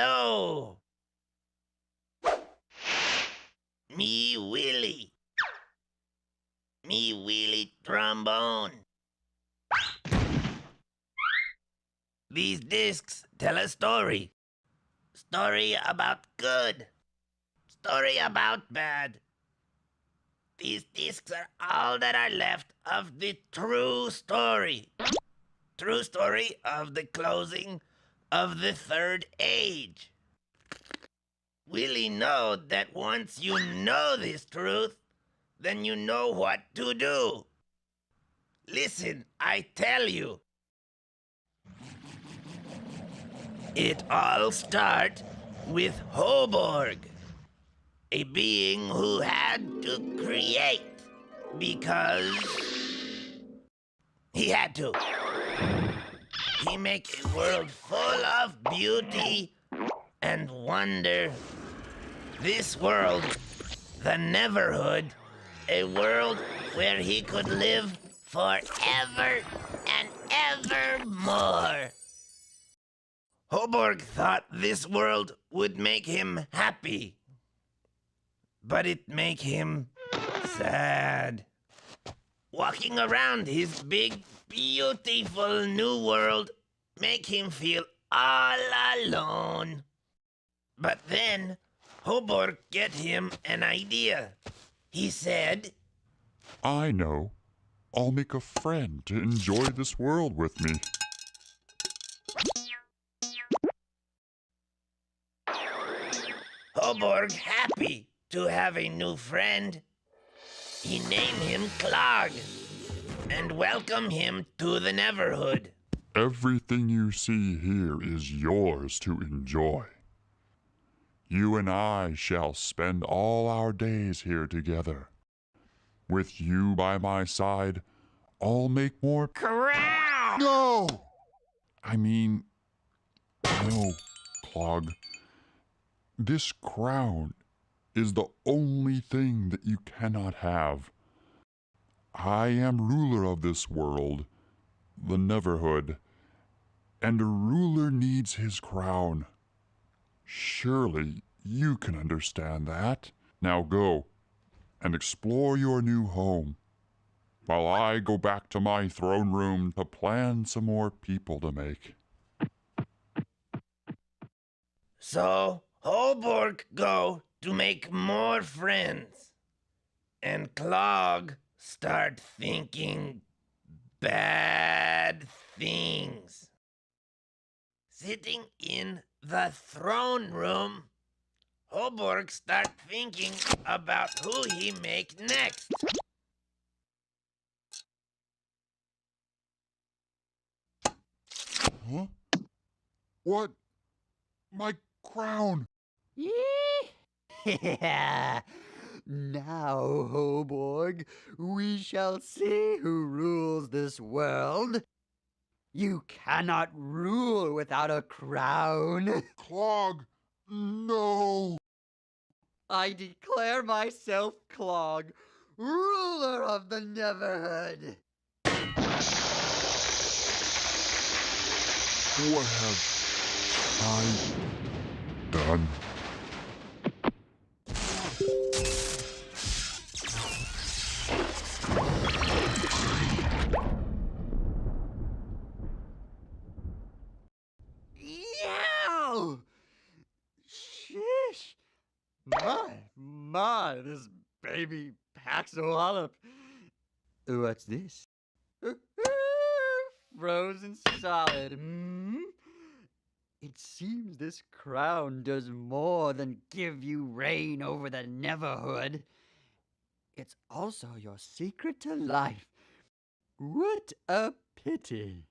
Hello. Me Willie. Me Willie trombone. These discs tell a story. Story about good. Story about bad. These discs are all that are left of the true story. True story of the closing of the third age. Willie know that once you know this truth, then you know what to do. Listen, I tell you. It all starts with Hoborg, a being who had to create because he had to. He make a world full of beauty and wonder. This world, the Neverhood, a world where he could live forever and evermore. Hoborg thought this world would make him happy, but it make him sad. Walking around his big, beautiful new world make him feel all alone. But then Hoborg get him an idea. He said, I know. I'll make a friend to enjoy this world with me. Hoborg happy to have a new friend. He named him Clog and welcome him to the Neverhood. Everything you see here is yours to enjoy. You and I shall spend all our days here together. With you by my side, I'll make more... Crown! No! No, Clog. This crown is the only thing that you cannot have. I am ruler of this world, the Neverhood, and a ruler needs his crown. Surely you can understand that. Now go and explore your new home, while I go back to my throne room to plan some more people to make. So Hoborg go to make more friends. And Clog start thinking bad things. Sitting in the throne room, Hoborg start thinking about who he make next. Huh? What? My crown! Yeah. Now, Hoborg, we shall see who rules this world. You cannot rule without a crown. Clog! No! I declare myself Clog, ruler of the Neverhood. What have I done? Yow! Shish! My, this baby packs a wallop. What's this? Frozen solid. It seems this crown does more than give you reign over the Neverhood. It's also your secret to life. What a pity.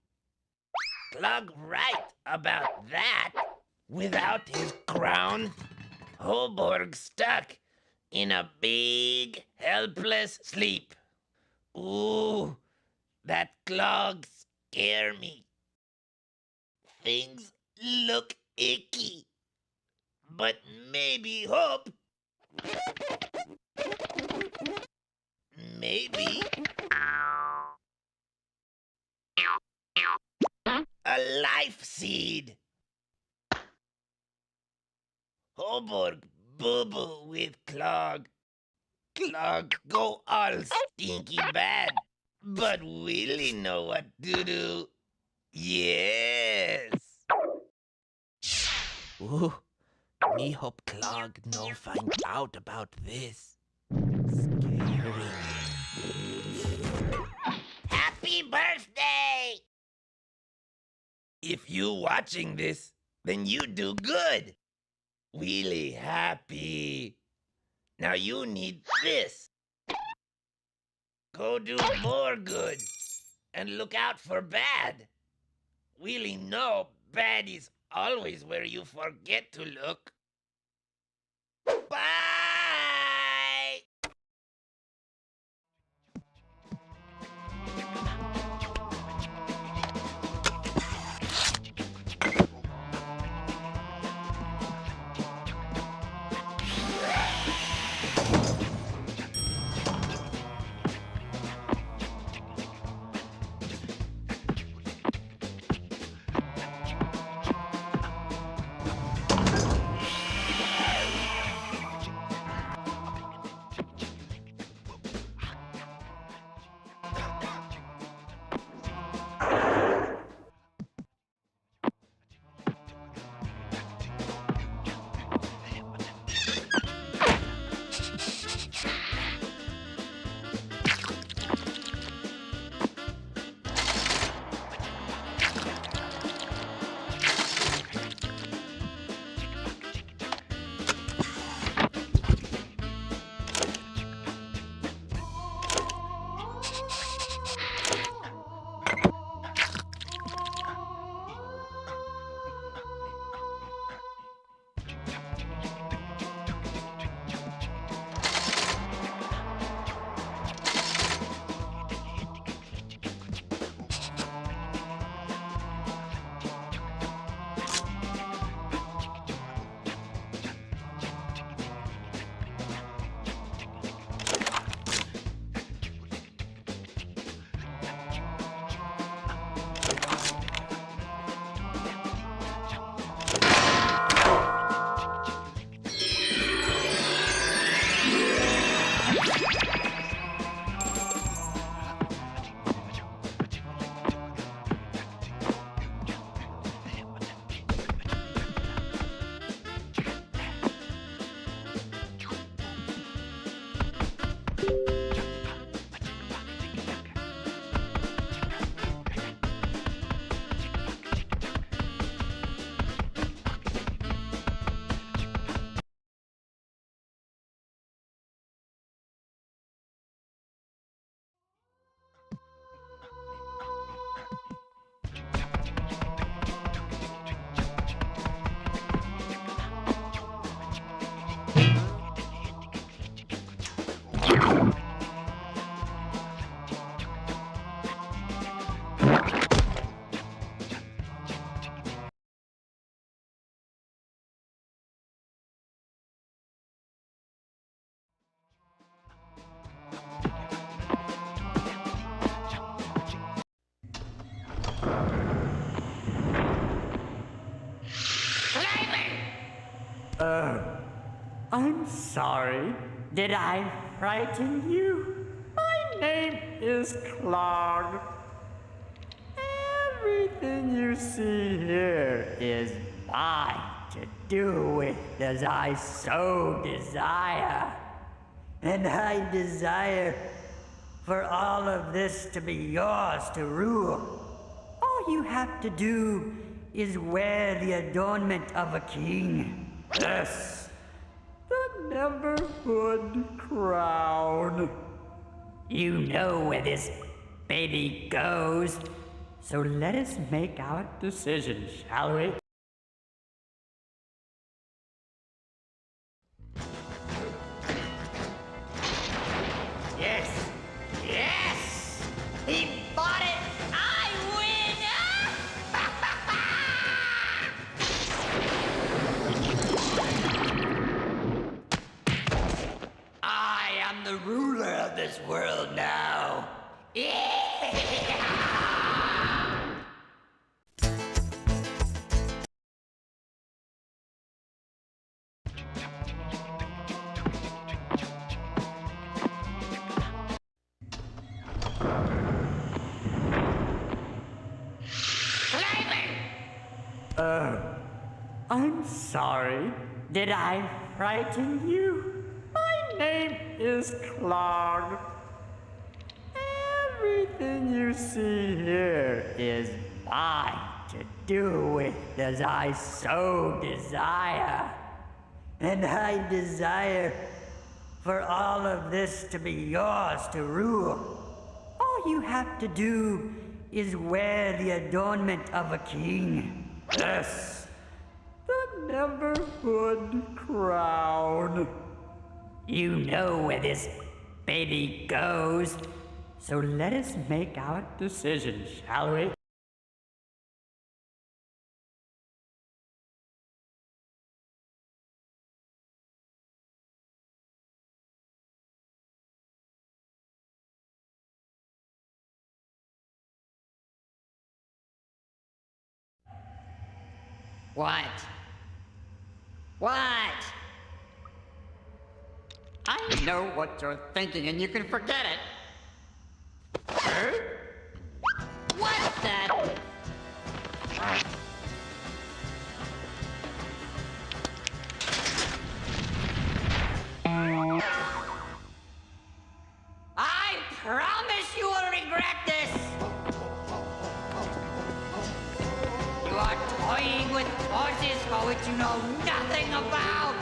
Clog right about that. Without his crown, Hoborg stuck in a big, helpless sleep. Ooh, that Clog scare me. Things look icky, but maybe hope. Maybe a life seed. Hoborg boo-boo with Clog. Clog go all stinky bad. But Willie know what to do. Yes. Ooh, me hope Clog no find out about this. Scary. Happy birthday! If you watching this, then you do good. Really happy. Now you need this. Go do more good. And look out for bad. Really know bad is always where you forget to look. Bye! I'm sorry. Did I frighten you? My name is Clog. Everything you see here is mine to do with as I so desire. And I desire for all of this to be yours to rule. All you have to do is wear the adornment of a king. Yes, the Neverhood crown. You know where this baby goes, so let us make our decision, shall we? Yes! Yes! He bought it! I win! I am the ruler of this world now. I'm sorry. Did I frighten you? My name is Clog. Everything you see here is mine to do with as I so desire. And I desire for all of this to be yours to rule. All you have to do is wear the adornment of a king. Yes, the Neverhood crown. You know where this baby goes, so let us make our decision, shall we? What? What? I know what you're thinking, and you can forget it. Huh? What the? I promise you will regret this! You are toying with forces for which you know nothing about!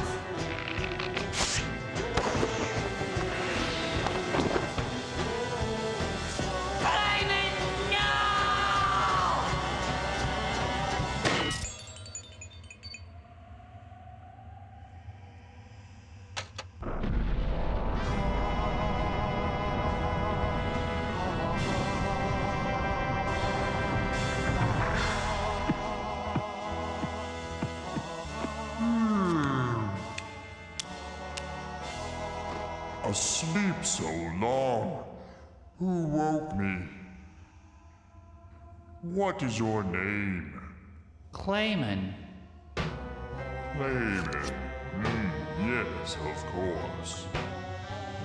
Asleep so long. Who woke me? What is your name? Clayman. Clayman. Yes, of course.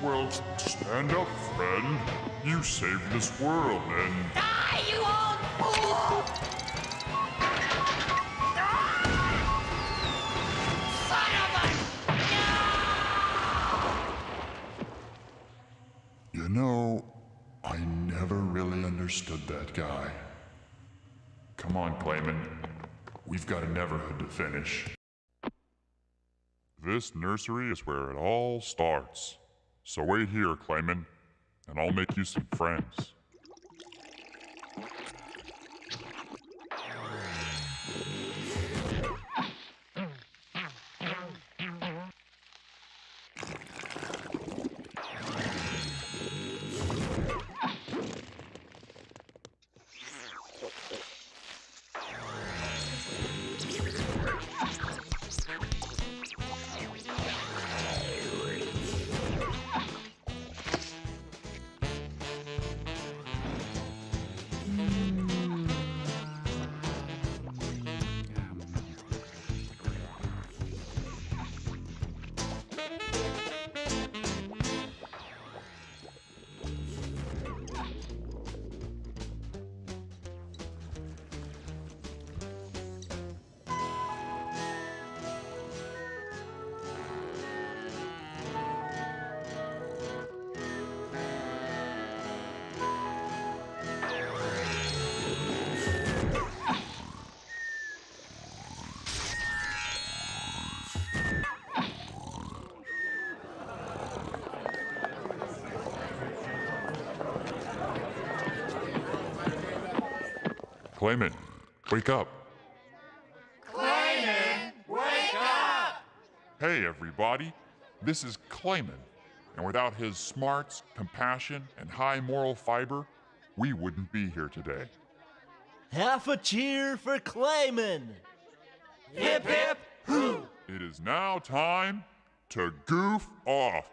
Well, stand up, friend. You saved this world and... Die, you old fool! Son of a... You know, I never really understood that guy. Come on, Clayman. We've got a Neverhood to finish. This nursery is where it all starts. So wait here, Clayman, and I'll make you some friends. Clayman, wake up. Clayman, wake up! Hey, everybody. This is Clayman. And without his smarts, compassion, and high moral fiber, we wouldn't be here today. Half a cheer for Clayman! Hip hip hoo! It is now time to goof off.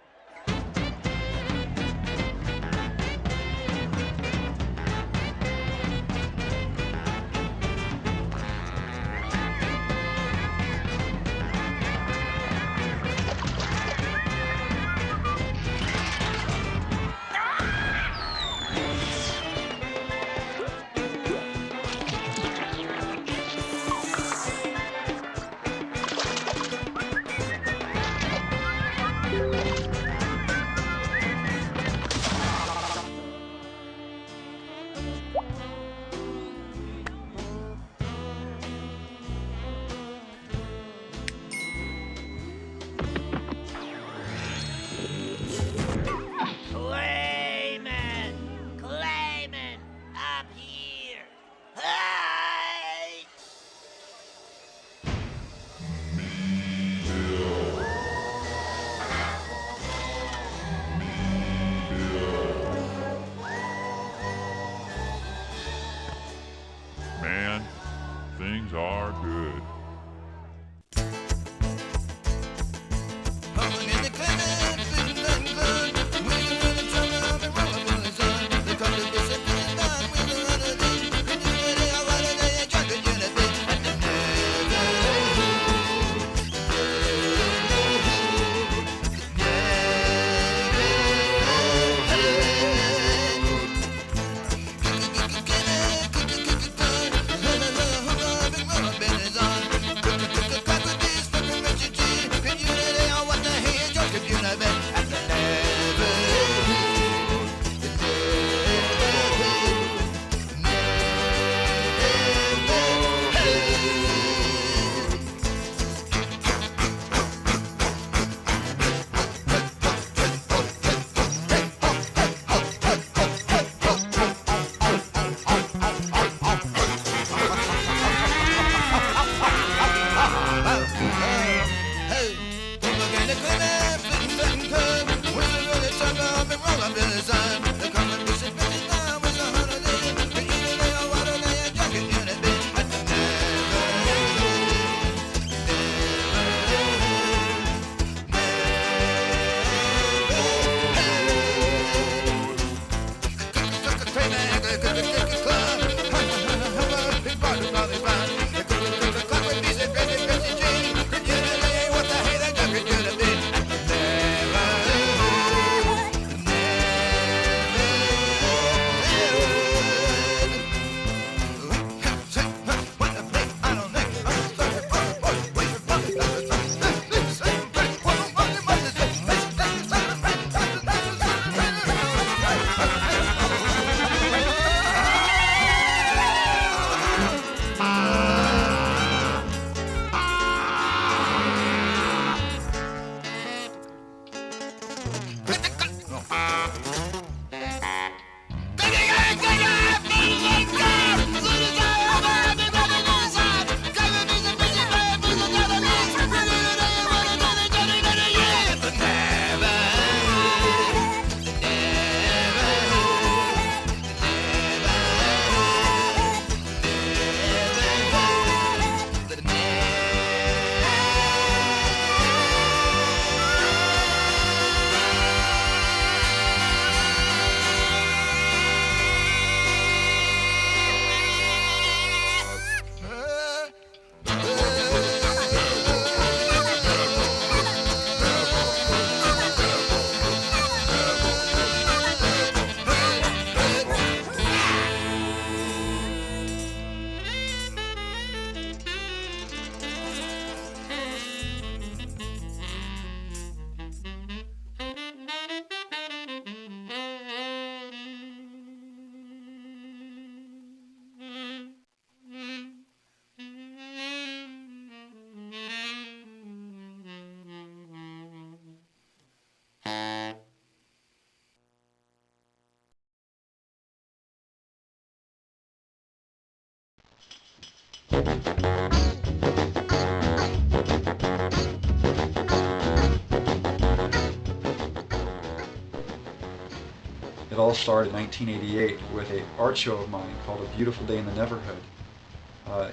It all started in 1988 with an art show of mine called A Beautiful Day in the Neverhood.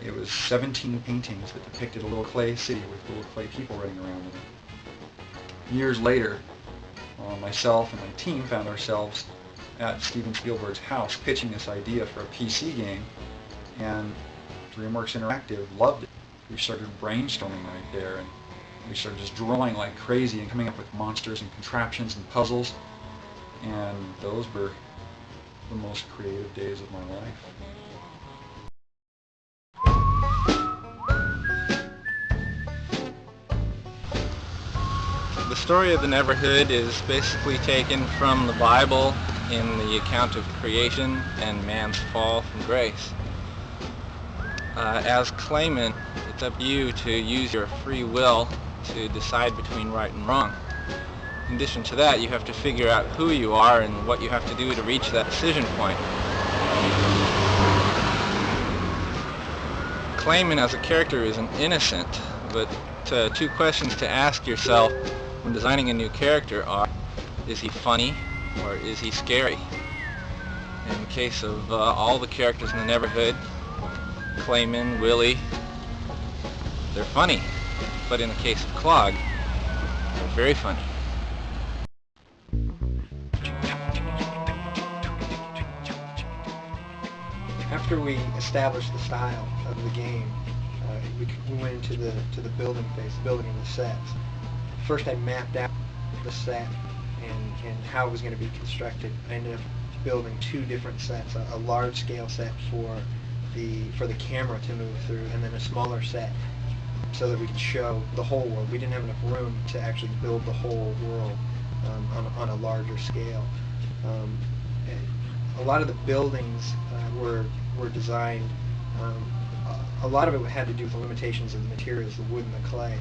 It was 17 paintings that depicted a little clay city with little clay people running around in it. Years later, myself and my team found ourselves at Steven Spielberg's house pitching this idea for a PC game, and DreamWorks Interactive loved it. We started brainstorming right there, and we started just drawing like crazy and coming up with monsters and contraptions and puzzles, and those were the most creative days of my life. The story of the Neverhood is basically taken from the Bible in the account of creation and man's fall from grace. As Clayman, it's up to you to use your free will to decide between right and wrong. In addition to that, you have to figure out who you are and what you have to do to reach that decision point. Clayman as a character is an innocent, but two questions to ask yourself when designing a new character are, is he funny or is he scary? In the case of all the characters in the Neverhood, Clayman, Willie, they're funny. But in the case of Clog, they're very funny. After we established the style of the game, we went into the building phase, building the sets. First I mapped out the set and how it was going to be constructed. I ended up building two different sets, a large scale set for the camera to move through, and then a smaller set so that we could show the whole world. We didn't have enough room to actually build the whole world on a larger scale. A lot of the buildings were designed, a lot of it had to do with the limitations of the materials, the wood and the clay.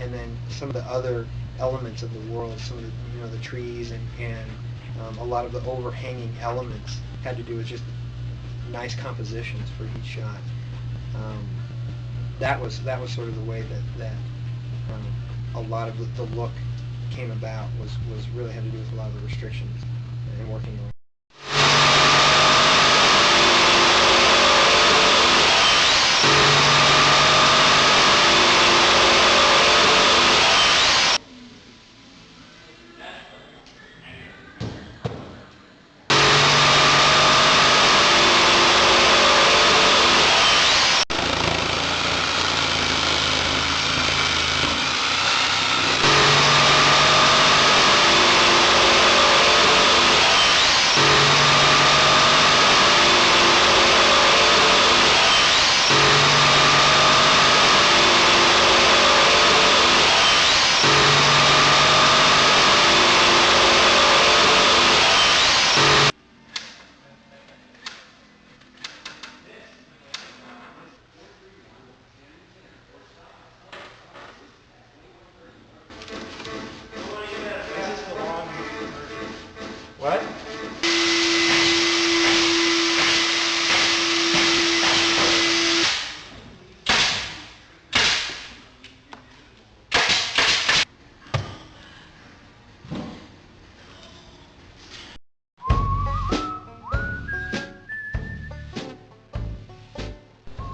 And then some of the other elements of the world, some of the, the trees and a lot of the overhanging elements had to do with just nice compositions for each shot. That was sort of the way that a lot of the look came about, was really had to do with a lot of the restrictions and working around. What?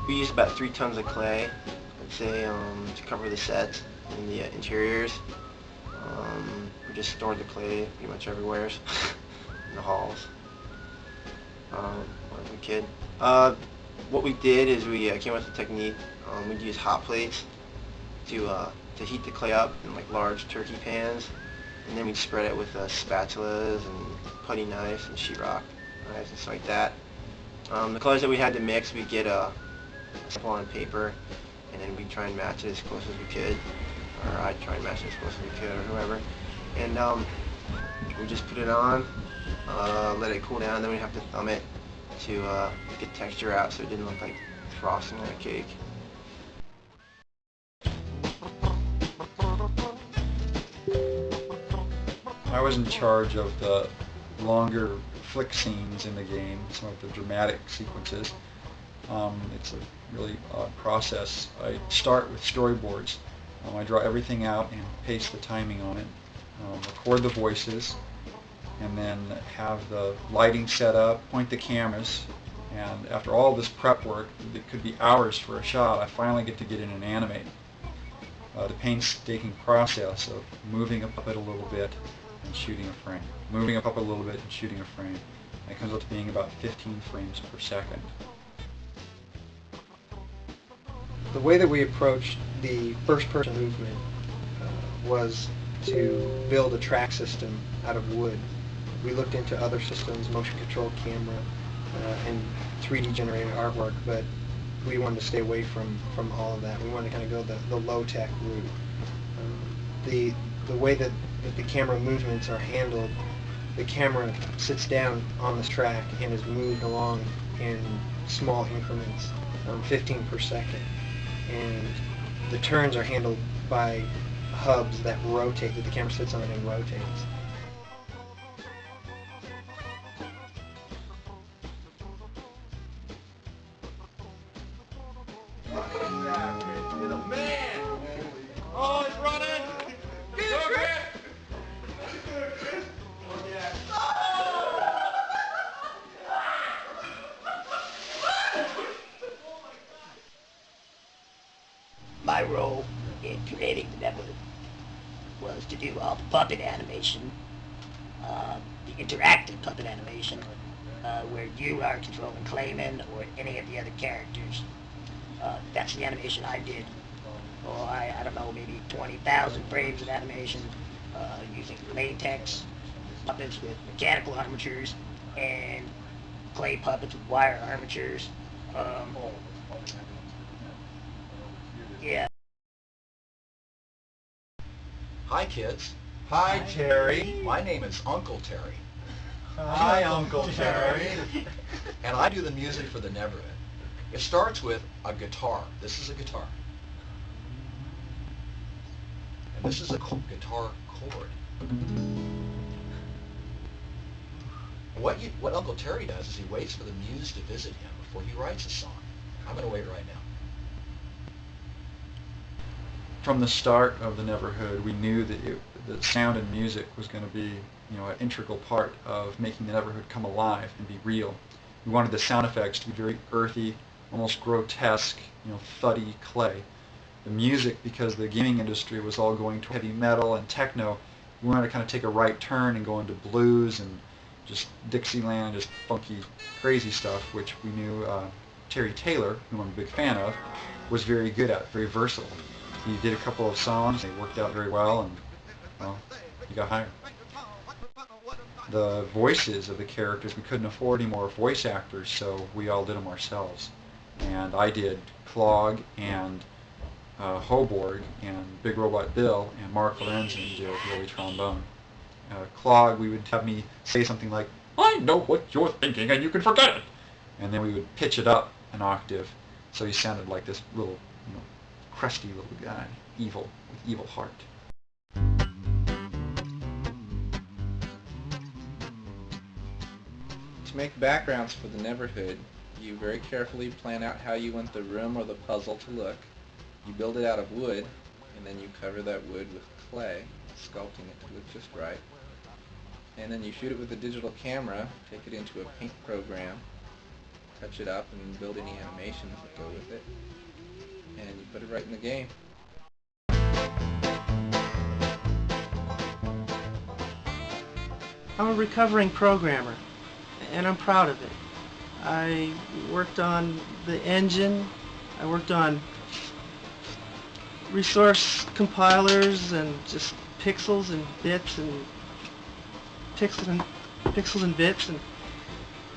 We used about 3 tons of clay, I'd say, to cover the sets and the interiors. We just stored the clay pretty much everywhere in the halls when we kid. What we did is we came up with a technique. We'd use hot plates to heat the clay up in like large turkey pans, and then we'd spread it with spatulas and putty knives and sheetrock knives and stuff like that. The colors that we had to mix, we'd get a sample on paper, and then we'd try and match it as close as we could, or I'd try and match it as close as we could, or whoever. And we just put it on, let it cool down, then we'd have to thumb it to get texture out so it didn't look like frosting on a cake. I was in charge of the longer flick scenes in the game, some of the dramatic sequences. It's a really odd process. I start with storyboards. I draw everything out and paste the timing on it, record the voices, and then have the lighting set up, point the cameras, and after all this prep work, it could be hours for a shot, I finally get to get in and animate. The painstaking process of moving a puppet a little bit and shooting a frame. Moving a puppet a little bit and shooting a frame. And it comes up to being about 15 frames per second. The way that we approached the first-person movement was to build a track system out of wood. We looked into other systems, motion control camera, and 3D generated artwork, but we wanted to stay away from all of that. We wanted to kind of go the low-tech route. The way that the camera movements are handled, the camera sits down on this track and is moved along in small increments, 15 per second. And the turns are handled by hubs that rotate, that the camera sits on and rotates. My role in creating the Neverhood was to do all the puppet animation, the interactive puppet animation, where you are controlling Clayman or any of the other characters. That's the animation I did. Oh, I don't know, maybe 20,000 frames of animation using latex puppets with mechanical armatures and clay puppets with wire armatures. Yeah. Hi, kids. Hi, Terry. My name is Uncle Terry. Hi, Uncle Terry. And I do the music for the Neverhood. It starts with a guitar. This is a guitar. And this is a guitar chord. What Uncle Terry does is he waits for the muse to visit him before he writes a song. I'm going to wait right now. From the start of the Neverhood, we knew that that sound and music was going to be, an integral part of making the Neverhood come alive and be real. We wanted the sound effects to be very earthy, almost grotesque, thuddy clay. The music, because the gaming industry was all going to heavy metal and techno, we wanted to kind of take a right turn and go into blues and just Dixieland, just funky, crazy stuff, which we knew Terry Taylor, whom I'm a big fan of, was very good at, very versatile. He did a couple of songs, they worked out very well, and, well, he got hired. The voices of the characters, we couldn't afford any more voice actors, so we all did them ourselves. And I did Clog and Hoborg and Big Robot Bill, and Mark Lorenzen did Billy Trombone. Clog, we would have me say something like, "I know what you're thinking and you can forget it!" And then we would pitch it up an octave, so he sounded like this little, crusty little guy, evil, with evil heart. To make backgrounds for the Neverhood, you very carefully plan out how you want the room or the puzzle to look. You build it out of wood, and then you cover that wood with clay, sculpting it to look just right. And then you shoot it with a digital camera, take it into a paint program, touch it up, and build any animations that go with it. And you put it right in the game. I'm a recovering programmer, and I'm proud of it. I worked on the engine, I worked on resource compilers and just pixels and bits and pixels and bits,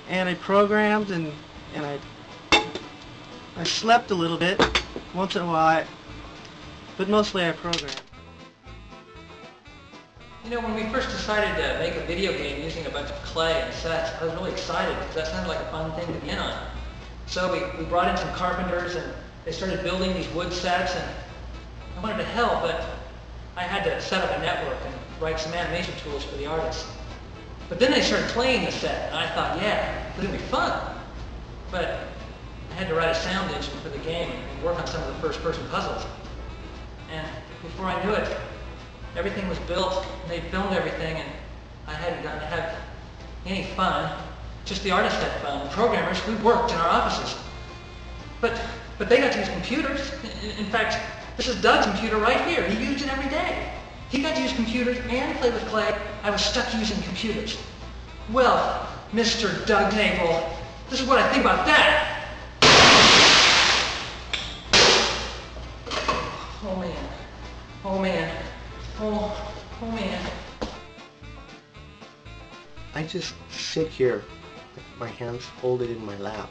and I programmed and I slept a little bit once in a while, but mostly I programmed. When we first decided to make a video game using a bunch of clay and sets, I was really excited because that sounded like a fun thing to get on. So we brought in some carpenters and they started building these wood sets, and I wanted to help, but I had to set up a network and write some animation tools for the artists. But then they started playing the set, and I thought, yeah, it's going to be fun. But I had to write a sound engine for the game and work on some of the first-person puzzles. And before I knew it, everything was built, and they filmed everything, and I hadn't gotten to have any fun. Just the artists had fun. The programmers, we worked in our offices. But they got to use computers. In fact, this is Doug's computer right here. He used it every day. He got to use computers and play with clay. I was stuck using computers. Well, Mr. Doug Napel, this is what I think about that. Oh man. Oh man. Oh man. I just sit here with my hands folded in my lap,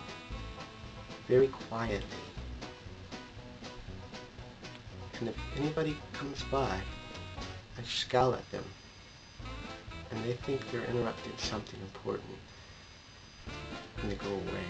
very quietly. And if anybody comes by, I scowl at them, and they think they're interrupting something important, and they go away.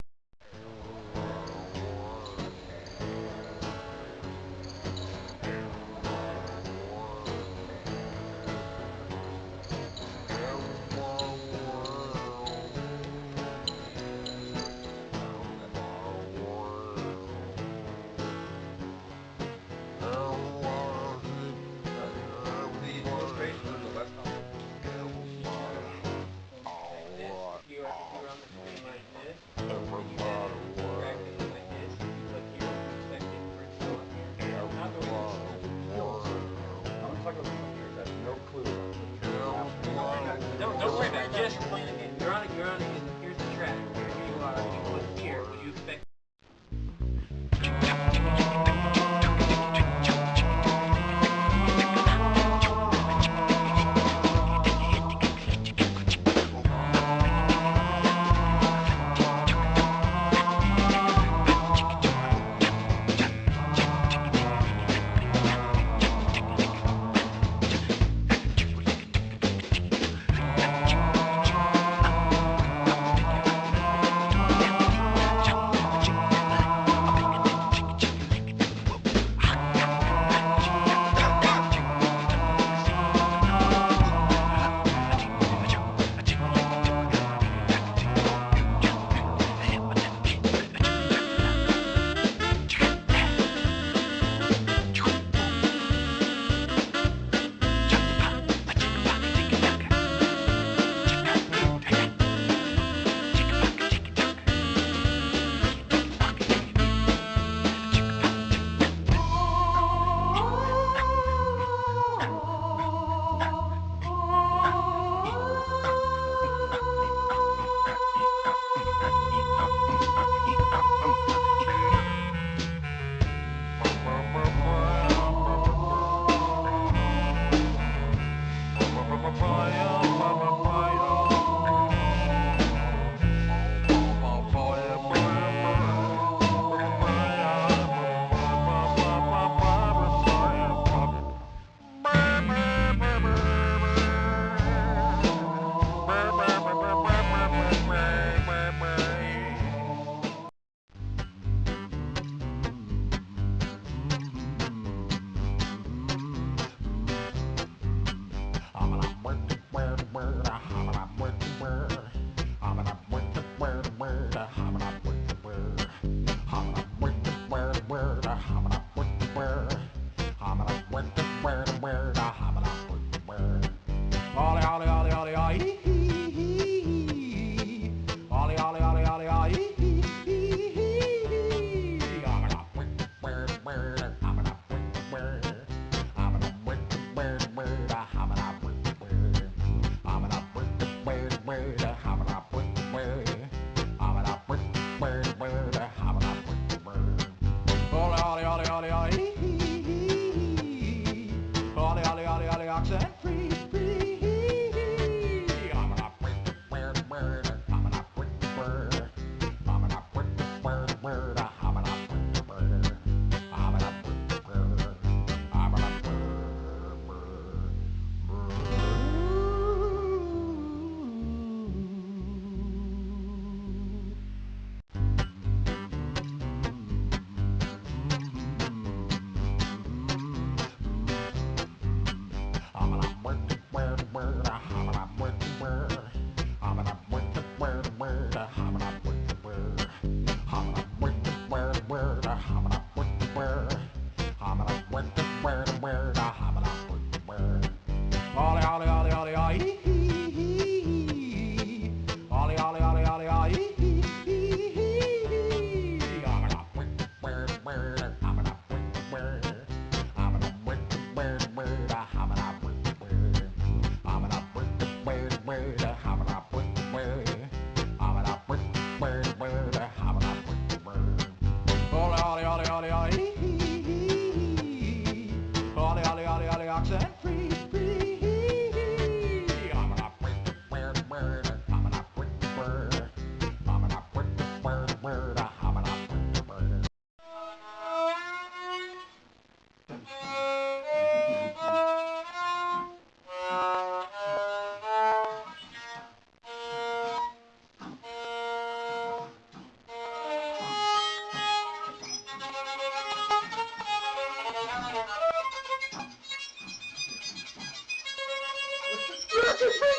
Richard,